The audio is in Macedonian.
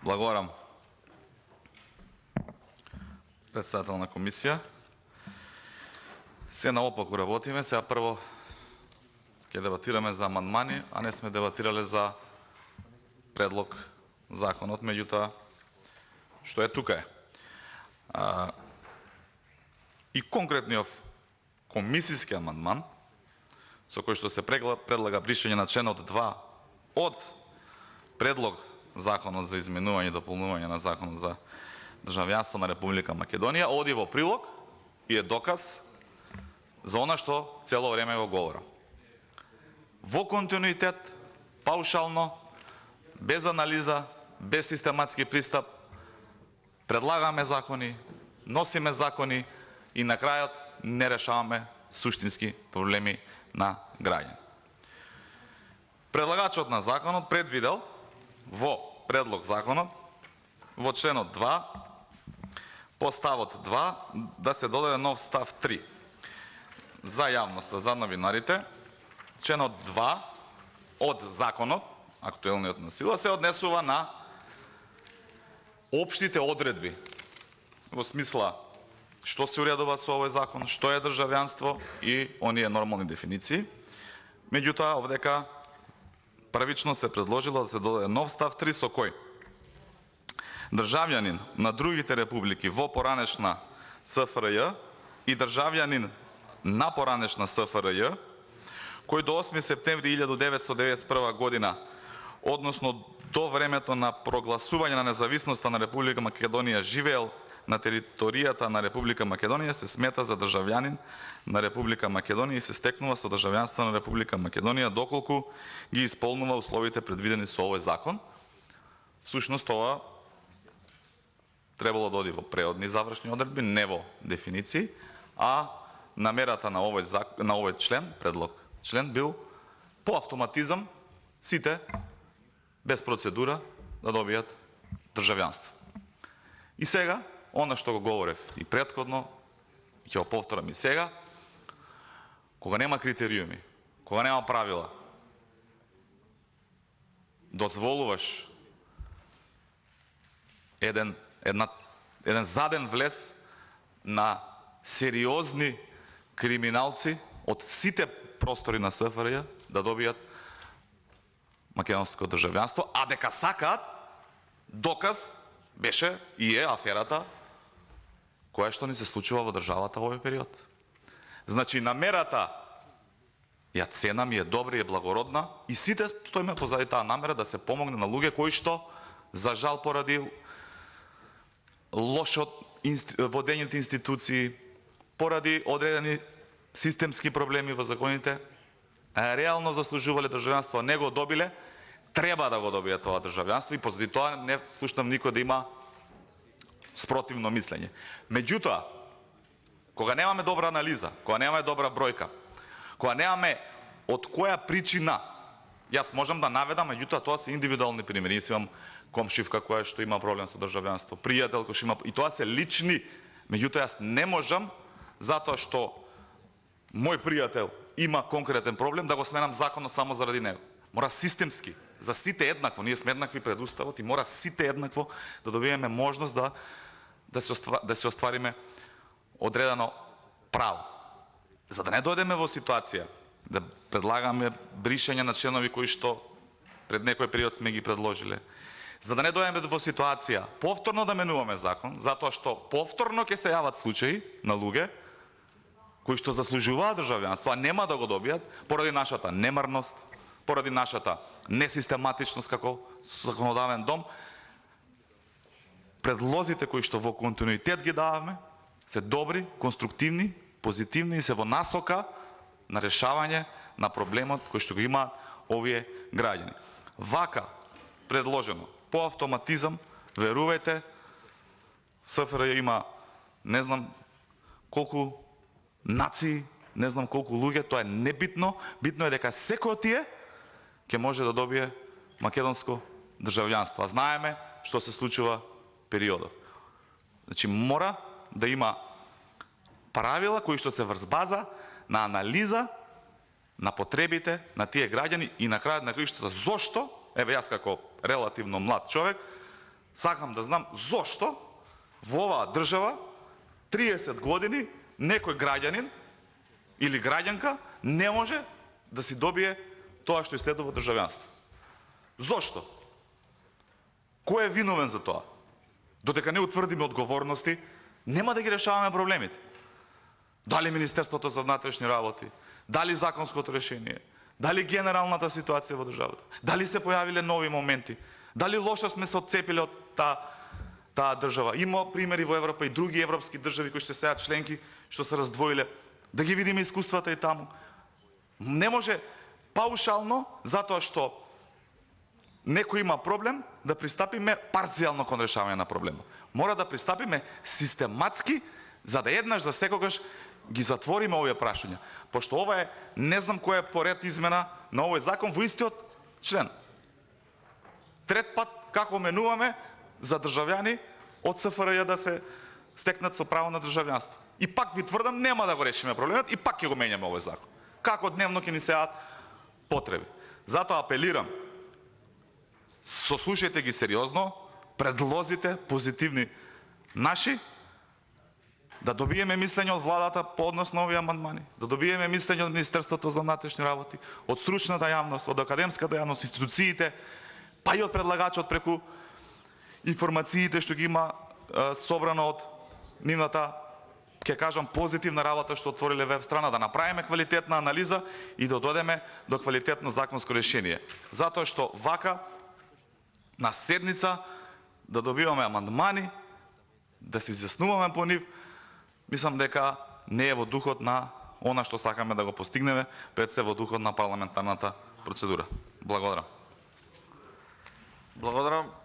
Благодарам. Председател на комисија. Се наопаку работиме. Сега прво ќе дебатираме за амандмани, а не сме дебатирале за предлог законот, меѓутоа што е тука е. И конкретниот комисиски амандман со кој што се предлага бришење на членот 2 од предлог законот за изменување и дополнување на законот за државјанство на Република Македонија оди во прилог и е доказ за она што цело време го говорам. Во континуитет, паушално, без анализа, без систематски пристап, предлагаме закони, носиме закони и на крајот не решаваме суштински проблеми на граѓани. Предлагачот на законот предвидел во предлог законот, во членот 2, по ставот 2, да се додаде нов став 3. За јавноста, за новинарите, членот 2 од законот, актуелниот на сила, се однесува на општите одредби, во смисла што се уредува со овој закон, што е државјанство и оние нормални дефиниции. Меѓутоа, овдека првично се предложило да се додаде нов став 3 со кој државјанин на другите републики во поранешна СФРЈ и државјанин на поранешна СФРЈ, кој до 8 септември 1991 година, односно до времето на прогласување на независноста на Република Македонија, живеел на територијата на Република Македонија, се смета за државјанин на Република Македонија и се стекнува со државјанство на Република Македонија доколку ги исполнува условите предвидени со овој закон. Сушност, ова требало да оди во преодни завршни одредби, не во дефиниции, а намерата на овој член, предлог член, бил по автоматизам сите без процедура да добијат државјанство. И сега, она што го говорев и претходно, ќе го повторам и сега, кога нема критериуми, кога нема правила, дозволуваш еден заден влез на сериозни криминалци од сите простори на СФРЈ да добијат македонско државјанство, а дека сакаат, доказ беше и е аферата која што ни се случува во државата во овој период. Значи, намерата ја ценам, е добра и е благородна и сите стоиме позади таа намера да се помогне на луѓе кои што, за жал, поради лошо водењето институции, поради одредени системски проблеми во законите, реално заслужувале државјанство, не го добиле, треба да го добијат тоа државјанство и позади тоа не слушнам никој да има спротивно мислење. Меѓутоа, кога немаме добра анализа, кога немаме добра бројка, кога немаме од која причина, јас можам да наведам, меѓутоа тоа се индивидуални примери. Јас имам комшивка која што има проблем со државјанство, пријател кој што има, и тоа се лични, меѓутоа јас не можам затоа што мој пријател има конкретен проблем да го сменам законот само заради него. Мора системски, за сите еднакво, ние сме еднакви пред уставот и мора сите еднакво да добиеме можност да се оствариме одредено право. За да не дојдеме во ситуација да предлагаме бришење на членови кои што пред некој период сме ги предложиле. За да не дојдеме во ситуација повторно да менуваме закон, затоа што повторно ќе се јават случаи на луѓе кои што заслужуваат државјанство, а нема да го добијат поради нашата немарност, поради нашата несистематичност како законодавен дом. Предлозите кои што во континуитет ги даваме се добри, конструктивни, позитивни и се во насока на решавање на проблемот кој што го имаат овие граѓани. Вака предложено по автоматизам, верувајте, СФРЈ има не знам колку нации, не знам колку луѓе, тоа е небитно, битно е дека секој од тие ќе може да добие македонско државјанство. А знаеме што се случува периодов. Значи, мора да има правила кои што се врз база на анализа на потребите на тие граѓани и на крајот на краиштата зошто, еве јас како релативно млад човек, Сакам да знам зошто во оваа држава 30 години некој граѓанин или граѓанка не може да си добие тоа што следува државјанство. Зошто? Кој е виновен за тоа? Додека не утврдиме одговорности, нема да ги решаваме проблемите. Дали Министерството за внатрешни работи, дали законското решение, дали генералната ситуација во државата, дали се појавиле нови моменти, дали лошо сме се отцепиле од таа држава. Има примери во Европа и други европски држави кои што се членки, што се раздвоиле, да ги видиме искуствата и таму. Не може паушално, затоа што некој има проблем, да пристапиме парцијално кон решавање на проблемот. Мора да пристапиме систематски, за да еднаш за секогаш ги затвориме овие прашања. Пошто ова е, не знам која е поред измена на овој закон во истиот член. Трет пат како менуваме за државјани од СФРЈ да се стекнат со право на државјанство. И пак ви тврдам, нема да го решиме проблемот и пак ќе го менјаме овој закон. Како дневно ќе ни се јават потреби. Затоа апелирам, сослушајте ги сериозно, предлозите позитивни наши, да добиеме мислење од владата по однос на овие амандмани, да добиеме мислење од Министерството за внатрешни работи, од стручната јавност, од академската јавност, институциите, па и од предлагачот преку информациите што ги има собрано од нивната, ќе кажам, позитивна работа што отвориле веб страна, да направиме квалитетна анализа и да додеме до квалитетно законско решение. Затоа што вака на седница да добиваме амандмани, да се изјаснуваме по нив, мислам дека не е во духот на она што сакаме да го постигнеме, пред се во духот на парламентарната процедура. Благодарам. Благодарам.